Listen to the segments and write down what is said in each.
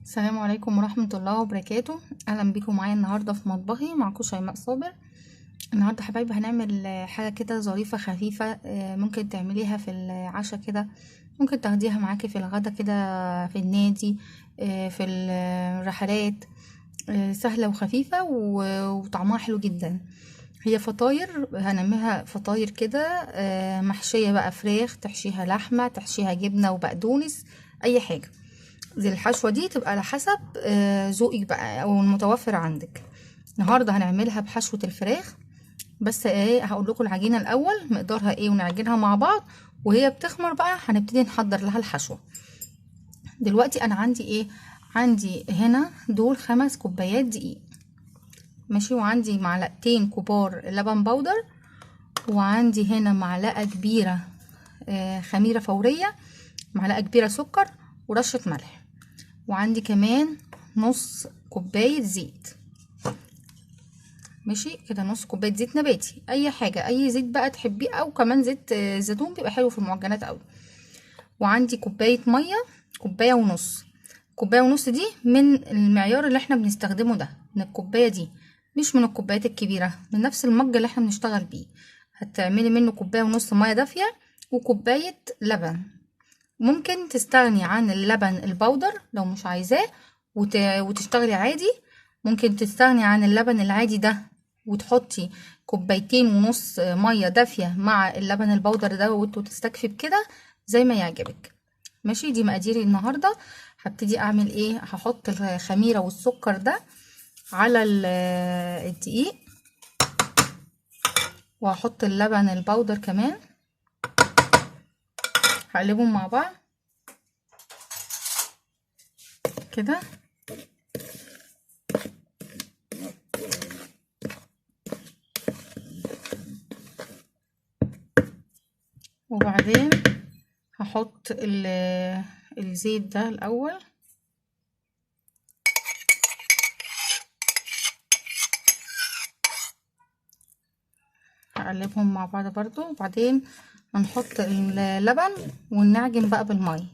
السلام عليكم ورحمة الله وبركاته. أهلا بيكم معايا النهاردة في مطبخي معكم شيماء صابر. النهاردة حبايبي هنعمل حاجة كده ظريفة خفيفة، ممكن تعمليها في العشاء كده، ممكن تاخديها معاكي في الغدا كده، في النادي، في الرحلات. سهلة وخفيفة وطعمها حلو جدا. هي فطاير، هنعملها فطاير كده، محشية بقى فراخ، تحشيها لحمة، تحشيها جبنة وبقدونس، أي حاجة. زي الحشوة دي تبقى على حسب ذوقك بقى او المتوفر عندك. النهارده هنعملها بحشوة الفراخ. بس ايه، هقول لكم العجينة الاول مقدارها ايه ونعجنها مع بعض، وهي بتخمر بقى هنبتدي نحضر لها الحشوة. دلوقتي انا عندي ايه؟ عندي هنا دول 5 كوبايات دقيق، ماشي، وعندي معلقتين كبار لبن بودر، وعندي هنا معلقة كبيرة خميرة فورية، معلقة كبيرة سكر، ورشة ملح، وعندي كمان نص كوباية زيت. ماشي كده، نص كوباية زيت نباتي، اي حاجة، اي زيت بقى تحبيه، او كمان زيت زيتون بيبقى حلو في المعجنات قوي. وعندي كوباية مية، كوباية ونص. كوباية ونص دي من المعيار اللي احنا بنستخدمه ده، من الكوباية دي، مش من الكوبايات الكبيرة، من نفس المج اللي احنا بنشتغل بيه. هتعملي منه كوباية ونص مية دافية وكوباية لبن. ممكن تستغني عن اللبن البودر لو مش عايزاه وتشتغلي عادي. ممكن تستغني عن اللبن العادي ده وتحطي كوبايتين ونص مية دافية مع اللبن البودر ده وتستكفي بكده، زي ما يعجبك. ماشي، دي مقاديري النهاردة. هبتدي اعمل ايه؟ هحط الخميرة والسكر ده على الدقيق، وهحط اللبن البودر كمان، هقلبهم مع بعض كده. وبعدين هحط الزيت ده الاول، هقلبهم مع بعض برضو. وبعدين هنحط اللبن ونعجن بقى بالمية،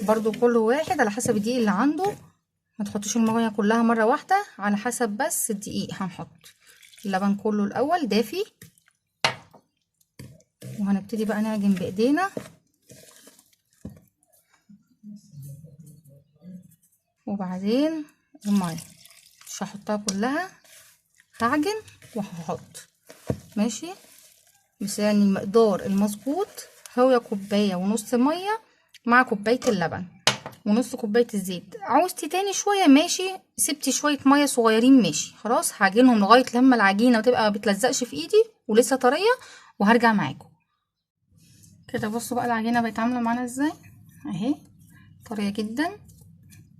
برضو كل واحد على حسب الدقيق اللي عنده. ما تحطيش المية كلها مرة واحدة، على حسب بس الدقيق. هنحط اللبن كله الاول دافي، وهنبتدي بقى نعجن بايدينا. وبعدين المية مش هحطها كلها، هعجن وهحط. ماشي، بس يعني المقدار المظبوط هو كوباية ونص مية مع كوباية اللبن ونص كوباية الزيت. عوزتي تاني شوية ماشي، سبتي شوية مية صغيرين ماشي. خلاص، هعجنهم لغاية لما العجينة تبقى ما بتلزقش في ايدي ولسه طرية، وهرجع معاكم كده. بصوا بقى العجينة بقت عاملة معانا ازاي اهي، طرية جدا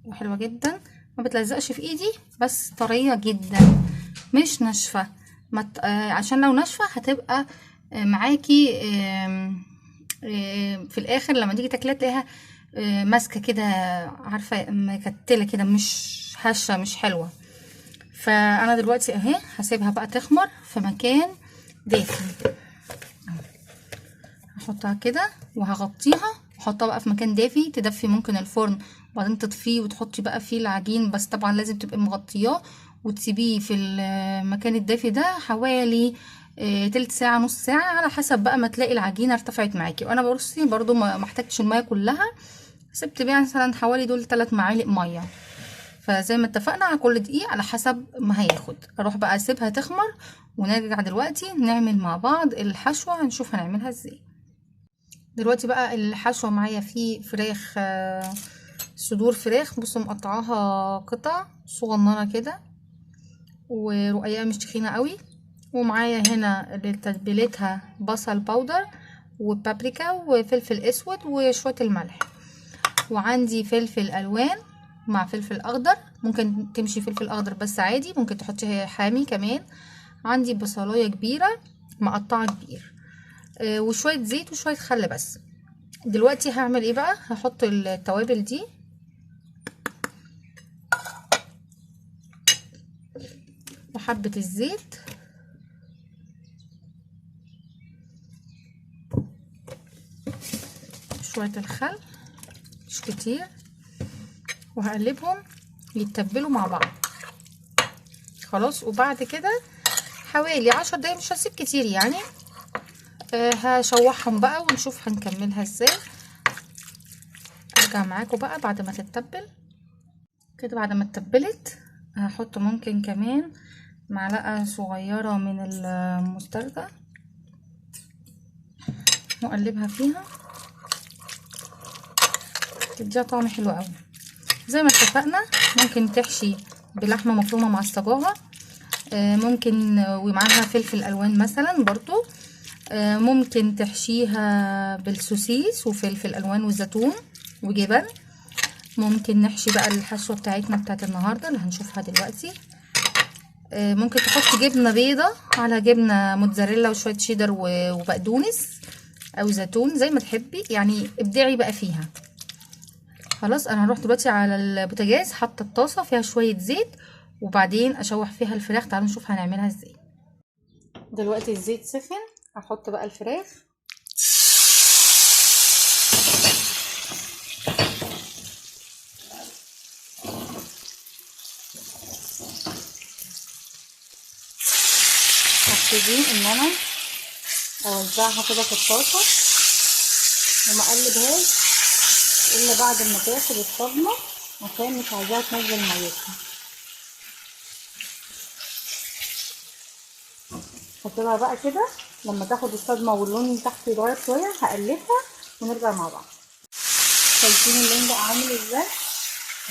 وحلوة جدا، ما بتلزقش في ايدي، بس طرية جدا مش ناشفة. عشان لو ناشفة هتبقى معاكي في الاخر لما تيجي تاكلها تلاقيها ماسكة كده، عارفة، مكتلة كده، مش هشة، مش حلوة. فانا دلوقتي اهي هسيبها بقى تخمر في مكان دافي. هحطها كده وهغطيها، واحطها بقى في مكان دافي تدفي ممكن الفرن، وبعدين تطفيه وتحطي بقى فيه العجين، بس طبعا لازم تبقي مغطياه وتسيبيه في المكان الدافي ده حوالي تلت ساعة، نص ساعة، على حسب بقى ما تلاقي العجينة ارتفعت معاكي. وانا برصي برضو ما محتاجتش المية كلها، سبت بيها مثلا حوالي دول 3 معالق مية. فزي ما اتفقنا على كل دقيقة على حسب ما هياخد. اروح بقى اسيبها تخمر، ونرجع دلوقتي نعمل مع بعض الحشوة، هنشوف هنعملها ازاي. دلوقتي بقى الحشوة معايا فيه فراخ، صدور فراخ، بصوا مقطعاها قطع صغننة كده ورقيقة، مش تخينة قوي. ومعايا هنا لتتبيلتها بصل باودر وبابريكا وفلفل اسود وشوية الملح. وعندي فلفل الوان مع فلفل اخضر، ممكن تمشي فلفل اخضر بس عادي، ممكن تحطي حامي كمان. عندي بصلاية كبيرة مقطعة كبير، وشوية زيت وشوية خل بس. دلوقتي هعمل ايه بقى؟ هحط التوابل دي وحبة الزيت شوية الخل مش كتير، وهقلبهم يتبلوا مع بعض خلاص. وبعد كده حوالي 10 دقايق، مش هسيب كتير يعني، هشوحهم بقى ونشوف هنكملها ازاي. ارجع معاكم بقى بعد ما تتبل كده. بعد ما اتبلت هحط ممكن كمان معلقة صغيرة من المستردة واقلبها فيها، تديها طعم حلو قوي. زي ما اتفقنا ممكن تحشي بلحمة مفرومة معصجاها، ممكن ومعاها فلفل الوان مثلا برضو، ممكن تحشيها بالسوسيس وفلفل الوان وزيتون وجبن. ممكن نحشي بقى الحشوه بتاعتنا بتاعت النهارده اللي هنشوفها دلوقتي. ممكن تحط جبنه بيضه على جبنه موتزاريلا وشويه شيدر وبقدونس او زيتون زي ما تحبي يعني، ابدعي بقى فيها. خلاص انا هروح دلوقتي على البوتاجاز، حاطه الطاسه فيها شويه زيت وبعدين اشوح فيها الفراخ. تعالوا نشوف هنعملها ازاي. دلوقتي الزيت سخن، هحط بقى الفراخ. هبتدي ان انا اوزعها كده في الطاسه وما اقلبهاش الا بعد ما تاخد الصدمه، عشان مش عايزاها تنزل ميتها. هسيبها بقى كده لما تاخد الصدمه واللون تحت يتغير شويه، هقلبها ونرجع مع بعض. شايفين اللون بقى عامل ازاي؟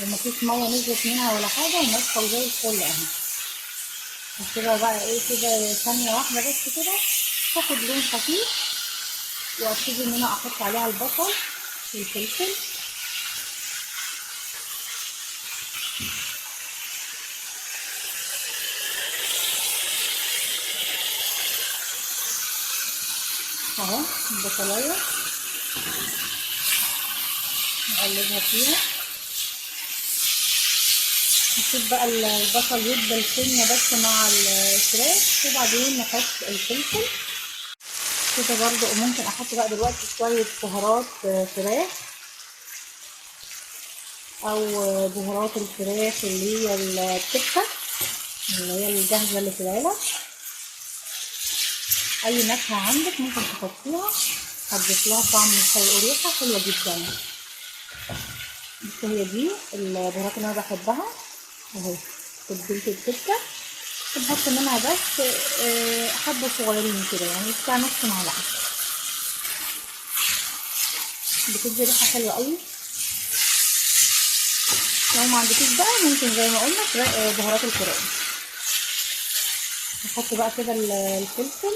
ومفيش ميه نزلت منها ولا حاجه، وناشفه وزي الفل اهي. هسيبها بقى ايه كده ثانيه واحده بس كده تاخد لون خفيف، وابتدي ان انا احط عليها البصل والفلفل. اهو البصلايه نقلبها فيها. نسيب بقى البصل يدبل سنه بس مع الفراخ، وبعدين نحط الفلفل كده برضو. ممكن احط بقى دلوقتي شويه بهارات فراخ او بهارات الفراخ اللي هي التكه اللي هي الجاهزه اللي في العلب. اي نكهه عندك ممكن تحطيها، هتضيف لها طعم وريحه حلوه جدا. بس هي دي البهارات اللي انا بحبها اهي. تتبيله الكبده بنحط منها بس حبه صغيرين كده يعني بتاع نص معلقه، بتدي ريحه حلوه قوي. لو ما عندكيش بقى ممكن زي ما قلنا بهارات الفراخ. نحط بقى كده الفلفل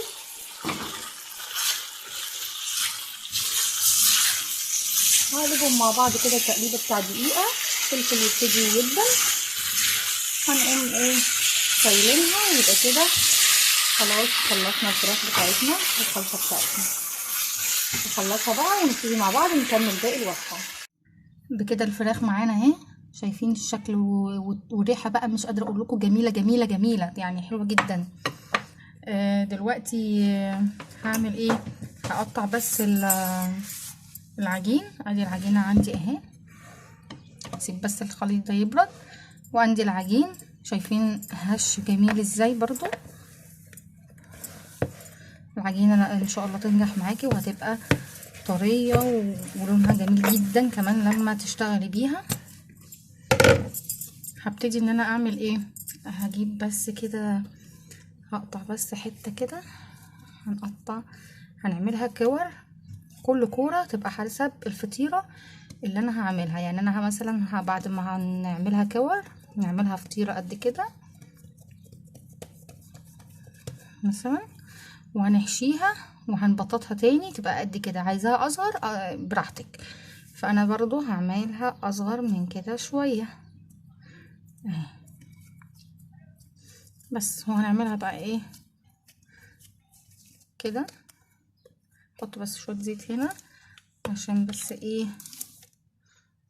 هقلبهم مع بعض كده تقليبه بتاع دقيقه. الفلفل يبتدي يدبل، هنقوم ايه شايلينها، ويبقى كده خلاص خلصنا الفراخ بتاعتنا والخلطه بتاعتنا. نخلصها بقى ونبتدي مع بعض نكمل باقي الوصفه. بكده الفراخ معانا اهي، شايفين الشكل والريحه بقى مش قادره اقول لكم، جميله جميله جميله يعني، حلوه جدا. دلوقتي هعمل ايه؟ هقطع بس العجين. ادي العجينه عندي اهي، اسيب بس الخليط ده يبرد. وعندي العجين شايفين هش جميل ازاي برضو. العجينه ان شاء الله تنجح معاكي وهتبقى طريه ولونها جميل جدا كمان لما تشتغلي بيها. هبتدي ان انا اعمل ايه، هجيب بس كده، هقطع بس حته كده. هنعملها كور، كل كوره تبقى حسب الفطيره اللي انا هعملها. يعني انا مثلا بعد ما هنعملها كور نعملها فطيره قد كده مثلا، وهنحشيها وهنبططها تاني تبقى قد كده. عايزاها اصغر براحتك، فانا برضو هعملها اصغر من كده شويه بس. وهنعملها بقى ايه كده. احط بس شويه زيت هنا عشان بس ايه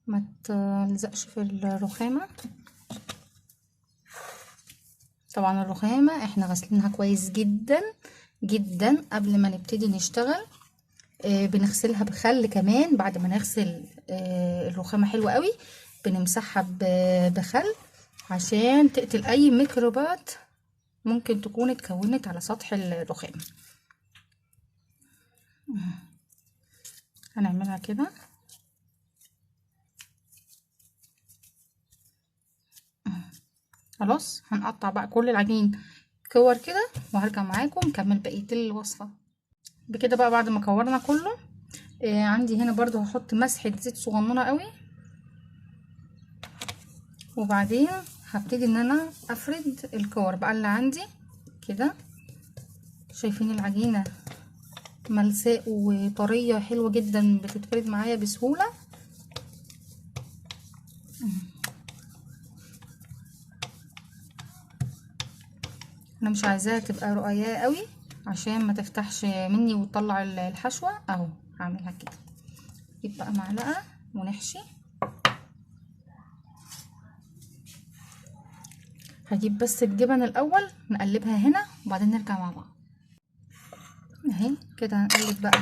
ما تلزقش في الرخامه. طبعا الرخامه احنا غسلينها كويس جدا جدا قبل ما نبتدي نشتغل. بنغسلها بخل كمان بعد ما نغسل الرخامه حلوه قوي. بنمسحها بخل عشان تقتل اي ميكروبات ممكن تكون اتكونت على سطح الرخام. هنعملها كده. خلاص هنقطع بقى كل العجين كور كده وهرجع معاكم نكمل بقية الوصفة. بكده بقى بعد ما كورنا كله عندي هنا برضو هحط مسحة زيت صغننة قوي، وبعدين هبتدي ان انا افرد الكور بقى اللي عندي كده. شايفين العجينة ملساء وطرية حلوة جدا بتتفرد معايا بسهولة. انا مش عايزاها تبقى رقيقة قوي عشان ما تفتحش مني وتطلع الحشوة اهو. هعملها كده، نجيب بقى معلقة ونحشي. هجيب بس الجبن الاول نقلبها هنا وبعدين نرجع مع بعض اهي كده. هنقلب بقى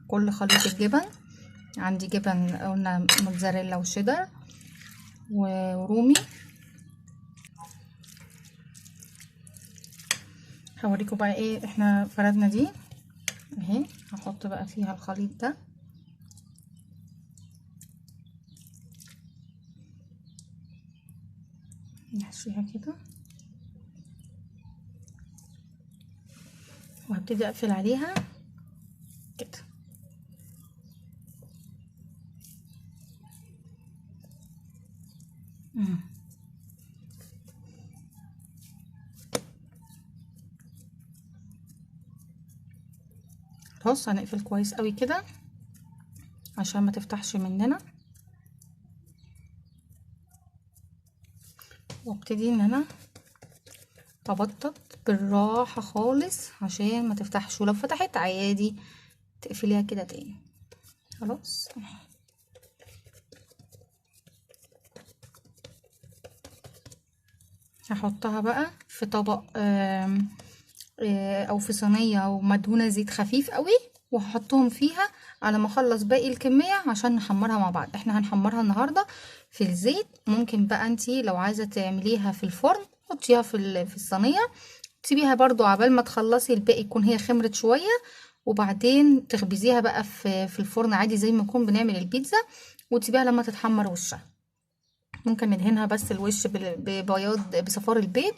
كل خليط الجبن. عندي جبن قلنا موتزاريلا وشيدر ورومي. هوريكم بقى ايه احنا فردنا دي اهي. هحط بقى فيها الخليط ده نحشيها كده، وهبتدي اقفل عليها كده. خلاص هنقفل كويس قوي كده عشان ما تفتحش مننا، وابتدي ان انا ابطط بالراحة خالص عشان ما تفتحش، ولو فتحت عادي تقفليها كده تاني. خلاص هحطها بقى في طبق او في صينية او مدهونة زيت خفيف قوي، وهحطهم فيها على ما اخلص باقي الكمية عشان نحمرها مع بعض. احنا هنحمرها النهاردة في الزيت. ممكن بقى انتي لو عايزة تعمليها في الفرن حطيها في الصينية، تسيبيها برضو عبال ما تخلصي الباقي يكون هي خمرت شوية، وبعدين تخبزيها بقى في الفرن عادي زي ما نكون بنعمل البيتزا، وتسيبيها لما تتحمر وشها. ممكن ندهنها بس الوش ببياض بصفار البيض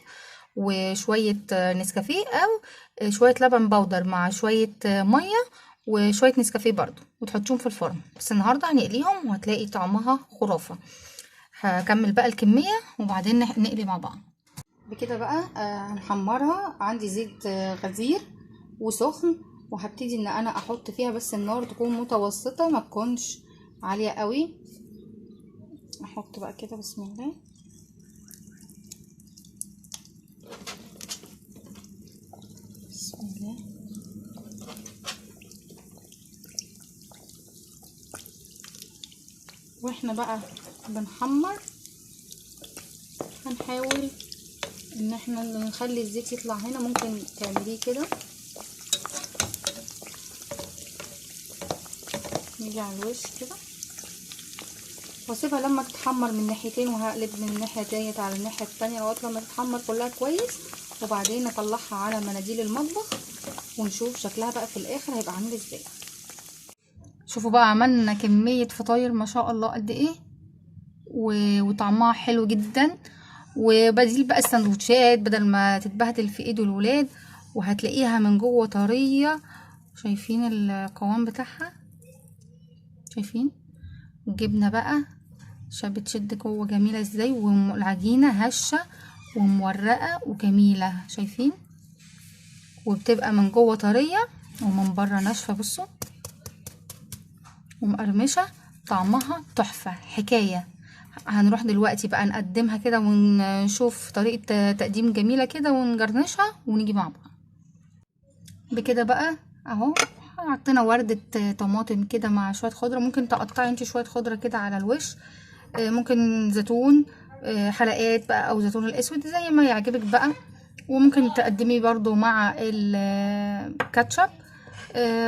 وشوية نسكافيه او شوية لبن بودر مع شوية مية وشوية نسكافيه برضو، وتحطيهم في الفرن. بس النهاردة هنقليهم وهتلاقي طعمها خرافة. هكمل بقى الكمية وبعدين نقلي مع بعض. بكده بقى هنحمرها. عندي زيت غزير وسخن، وهبتدي ان انا احط فيها بس النار تكون متوسطة ما تكونش عالية قوي. احط بقى كده بسم الله. بسم الله. واحنا بقى بنحمر هنحاول ان احنا نخلي الزيت يطلع هنا. ممكن تعمليه كده، نيجي على الوش كده واسيبها لما تتحمر من ناحيتين، وهقلب من الناحيه ديت على الناحيه التانية لغايه لما تتحمر كلها كويس، وبعدين نطلعها على مناديل المطبخ ونشوف شكلها بقى في الاخر هيبقى عامل ازاي. شوفوا بقى عملنا كميه فطاير ما شاء الله قد ايه، وطعمها حلو جدا، وبديل بقى السندوتشات بدل ما تتبهدل في ايد الولاد. وهتلاقيها من جوه طريه. شايفين القوام بتاعها؟ شايفين الجبنه بقى بتشد جوه جميله ازاي، والعجينه هشه ومورقه وجميله. شايفين؟ وبتبقى من جوه طريه ومن بره ناشفه. بصوا ومقرمشه، طعمها تحفه حكايه. هنروح دلوقتي بقى نقدمها كده ونشوف طريقه تقديم جميله كده ونجرنشها ونيجي مع بعض. بكده بقى اهو حطينا وردة طماطم كده مع شوية خضرة. ممكن تقطعي انت شوية خضرة كده على الوش، ممكن زيتون حلقات بقى او زيتون الاسود زي ما يعجبك بقى. وممكن تقدمي برضو مع الكاتشب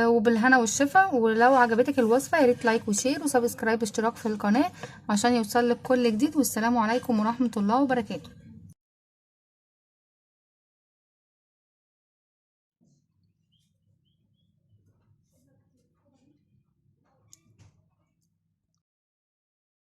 وبالهنا والشفا. ولو عجبتك الوصفة ياريت لايك وشير وسبسكرايب اشتراك في القناة عشان يوصلك كل جديد. والسلام عليكم ورحمة الله وبركاته.